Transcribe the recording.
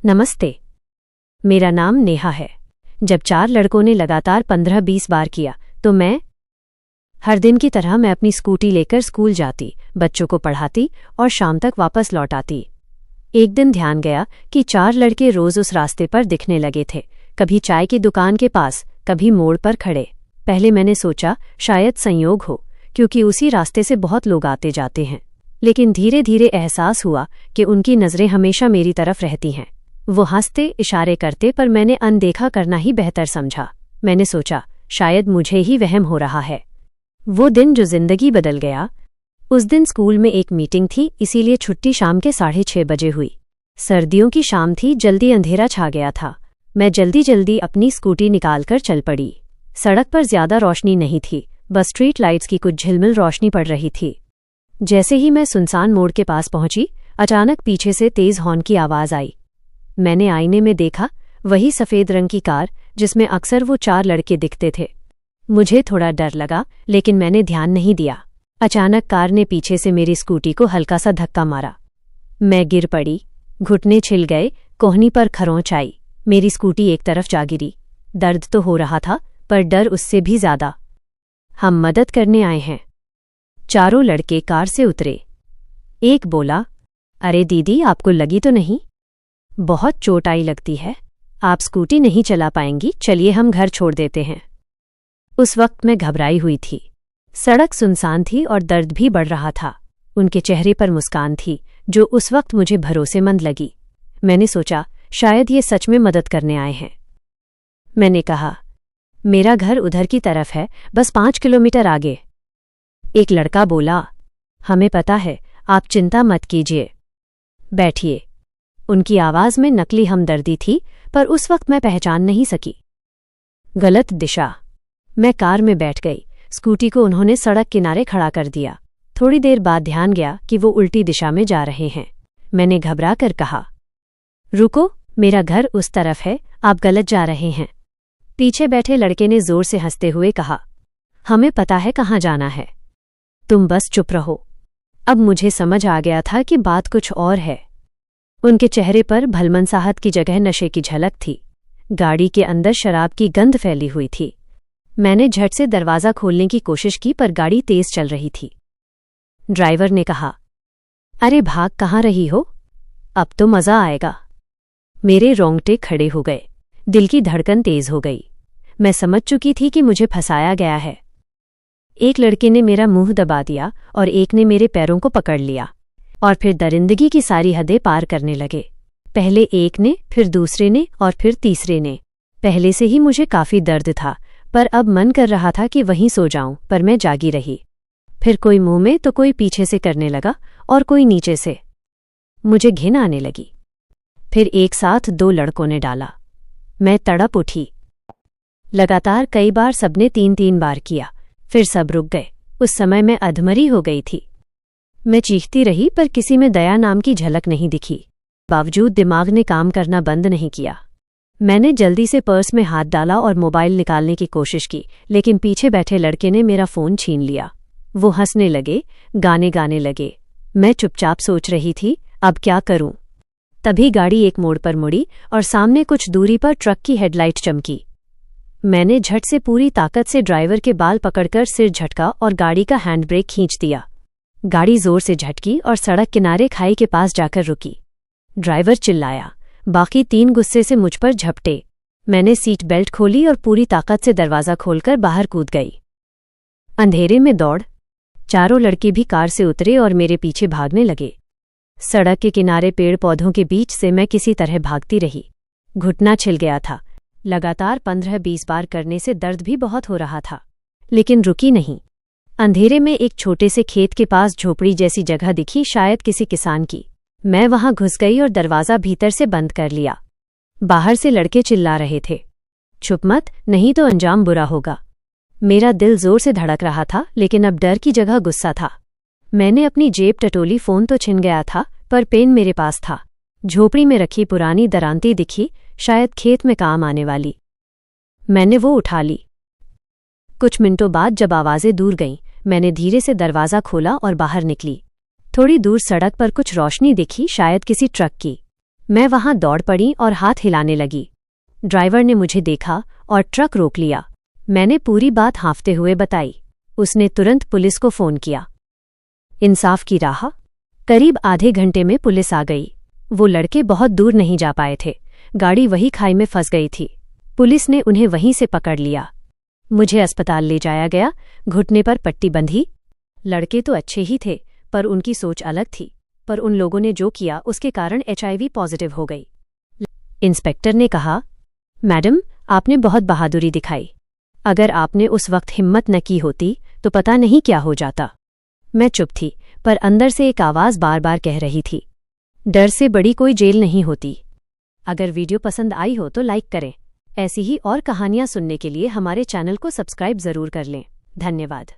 नमस्ते। मेरा नाम नेहा है। जब 4 लड़कों ने लगातार 15-20 बार किया तो हर दिन की तरह मैं अपनी स्कूटी लेकर स्कूल जाती, बच्चों को पढ़ाती और शाम तक वापस लौट आती। एक दिन ध्यान गया कि 4 लड़के रोज उस रास्ते पर दिखने लगे थे, कभी चाय की दुकान के पास, कभी मोड़ पर खड़े। पहले मैंने सोचा शायद संयोग हो, क्योंकि उसी रास्ते से बहुत लोग आते जाते हैं। लेकिन धीरे धीरे एहसास हुआ कि उनकी नज़रें हमेशा मेरी तरफ रहती हैं। वो हंसते, इशारे करते, पर मैंने अनदेखा करना ही बेहतर समझा। मैंने सोचा शायद मुझे ही वहम हो रहा है। वो दिन जो जिंदगी बदल गया। उस दिन स्कूल में एक मीटिंग थी, इसीलिए छुट्टी शाम के 6:30 बजे हुई। सर्दियों की शाम थी, जल्दी अंधेरा छा गया था। मैं जल्दी जल्दी अपनी स्कूटी निकालकर चल पड़ी। सड़क पर ज्यादा रोशनी नहीं थी, बस स्ट्रीट लाइट्स की कुछ झिलमिल रोशनी पड़ रही थी। जैसे ही मैं सुनसान मोड़ के पास पहुंची, अचानक पीछे से तेज हॉर्न की आवाज आई। मैंने आईने में देखा, वही सफेद रंग की कार जिसमें अक्सर वो 4 लड़के दिखते थे। मुझे थोड़ा डर लगा, लेकिन मैंने ध्यान नहीं दिया। अचानक कार ने पीछे से मेरी स्कूटी को हल्का सा धक्का मारा। मैं गिर पड़ी, घुटने छिल गए, कोहनी पर खरोंच आई। मेरी स्कूटी एक तरफ जा गिरी। दर्द तो हो रहा था, पर डर उससे भी ज्यादा। हम मदद करने आए हैं। 4 लड़के कार से उतरे। एक बोला, अरे दीदी, आपको लगी तो नहीं? बहुत चोट आई लगती है, आप स्कूटी नहीं चला पाएंगी, चलिए हम घर छोड़ देते हैं। उस वक्त मैं घबराई हुई थी। सड़क सुनसान थी और दर्द भी बढ़ रहा था। उनके चेहरे पर मुस्कान थी, जो उस वक्त मुझे भरोसेमंद लगी। मैंने सोचा शायद ये सच में मदद करने आए हैं। मैंने कहा, मेरा घर उधर की तरफ है, बस 5 किलोमीटर आगे। एक लड़का बोला, हमें पता है, आप चिंता मत कीजिए, बैठिए। उनकी आवाज में नकली हमदर्दी थी, पर उस वक्त मैं पहचान नहीं सकी। गलत दिशा। मैं कार में बैठ गई। स्कूटी को उन्होंने सड़क किनारे खड़ा कर दिया। थोड़ी देर बाद ध्यान गया कि वो उल्टी दिशा में जा रहे हैं। मैंने घबरा कर कहा, रुको, मेरा घर उस तरफ है, आप गलत जा रहे हैं। पीछे बैठे लड़के ने जोर से हंसते हुए कहा, हमें पता है कहाँ जाना है, तुम बस चुप रहो। अब मुझे समझ आ गया था कि बात कुछ और है। उनके चेहरे पर भलमनसाहत की जगह नशे की झलक थी। गाड़ी के अंदर शराब की गंध फैली हुई थी। मैंने झट से दरवाज़ा खोलने की कोशिश की, पर गाड़ी तेज चल रही थी। ड्राइवर ने कहा, अरे भाग कहाँ रही हो, अब तो मज़ा आएगा। मेरे रोंगटे खड़े हो गए, दिल की धड़कन तेज हो गई। मैं समझ चुकी थी कि मुझे फंसाया गया है। एक लड़के ने मेरा मुंह दबा दिया और एक ने मेरे पैरों को पकड़ लिया, और फिर दरिंदगी की सारी हदें पार करने लगे। पहले एक ने, फिर दूसरे ने और फिर तीसरे ने। पहले से ही मुझे काफ़ी दर्द था, पर अब मन कर रहा था कि वहीं सो जाऊं, पर मैं जागी रही। फिर कोई मुंह में तो कोई पीछे से करने लगा और कोई नीचे से। मुझे घिन आने लगी। फिर एक साथ 2 लड़कों ने डाला। मैं तड़प उठी। लगातार कई बार सबने 3-3 बार किया, फिर सब रुक गए। उस समय मैं अधमरी हो गई थी। मैं चीखती रही, पर किसी में दया नाम की झलक नहीं दिखी। बावजूद दिमाग ने काम करना बंद नहीं किया। मैंने जल्दी से पर्स में हाथ डाला और मोबाइल निकालने की कोशिश की, लेकिन पीछे बैठे लड़के ने मेरा फ़ोन छीन लिया। वो हंसने लगे, गाने गाने लगे। मैं चुपचाप सोच रही थी, अब क्या करूं? तभी गाड़ी एक मोड़ पर मुड़ी और सामने कुछ दूरी पर ट्रक की हेडलाइट चमकी। मैंने झट से पूरी ताकत से ड्राइवर के बाल पकड़कर सिर झटका और गाड़ी का हैंड ब्रेक खींच दिया। गाड़ी जोर से झटकी और सड़क किनारे खाई के पास जाकर रुकी। ड्राइवर चिल्लाया, बाकी 3 गुस्से से मुझ पर झपटे। मैंने सीट बेल्ट खोली और पूरी ताकत से दरवाज़ा खोलकर बाहर कूद गई। अंधेरे में दौड़। 4 लड़के भी कार से उतरे और मेरे पीछे भागने लगे। सड़क के किनारे पेड़ पौधों के बीच से मैं किसी तरह भागती रही। घुटना छिल गया था। लगातार 15-20 बार करने से दर्द भी बहुत हो रहा था, लेकिन रुकी नहीं। अंधेरे में एक छोटे से खेत के पास झोपड़ी जैसी जगह दिखी, शायद किसी किसान की। मैं वहां घुस गई और दरवाज़ा भीतर से बंद कर लिया। बाहर से लड़के चिल्ला रहे थे, चुप मत, नहीं तो अंजाम बुरा होगा। मेरा दिल जोर से धड़क रहा था, लेकिन अब डर की जगह गुस्सा था। मैंने अपनी जेब टटोली। फ़ोन तो छिन गया था, पर पेन मेरे पास था। झोपड़ी में रखी पुरानी दरांती दिखी, शायद खेत में काम आने वाली। मैंने वो उठा ली। कुछ मिनटों बाद जब आवाज़ें दूर गईं, मैंने धीरे से दरवाज़ा खोला और बाहर निकली। थोड़ी दूर सड़क पर कुछ रोशनी दिखी, शायद किसी ट्रक की। मैं वहां दौड़ पड़ी और हाथ हिलाने लगी। ड्राइवर ने मुझे देखा और ट्रक रोक लिया। मैंने पूरी बात हाँफते हुए बताई। उसने तुरंत पुलिस को फ़ोन किया। इंसाफ की राह। करीब आधे घंटे में पुलिस आ गई। वो लड़के बहुत दूर नहीं जा पाए थे। गाड़ी वही खाई में फंस गई थी। पुलिस ने उन्हें वहीं से पकड़ लिया। मुझे अस्पताल ले जाया गया, घुटने पर पट्टी बंधी। लड़के तो अच्छे ही थे, पर उनकी सोच अलग थी। पर उन लोगों ने जो किया उसके कारण HIV पॉजिटिव हो गई। इंस्पेक्टर ने कहा, मैडम, आपने बहुत बहादुरी दिखाई। अगर आपने उस वक्त हिम्मत न की होती तो पता नहीं क्या हो जाता। मैं चुप थी, पर अंदर से एक आवाज़ बार बार कह रही थी, डर से बड़ी कोई जेल नहीं होती। अगर वीडियो पसंद आई हो तो लाइक करें। ऐसी ही और कहानियां सुनने के लिए हमारे चैनल को सब्सक्राइब ज़रूर कर लें। धन्यवाद।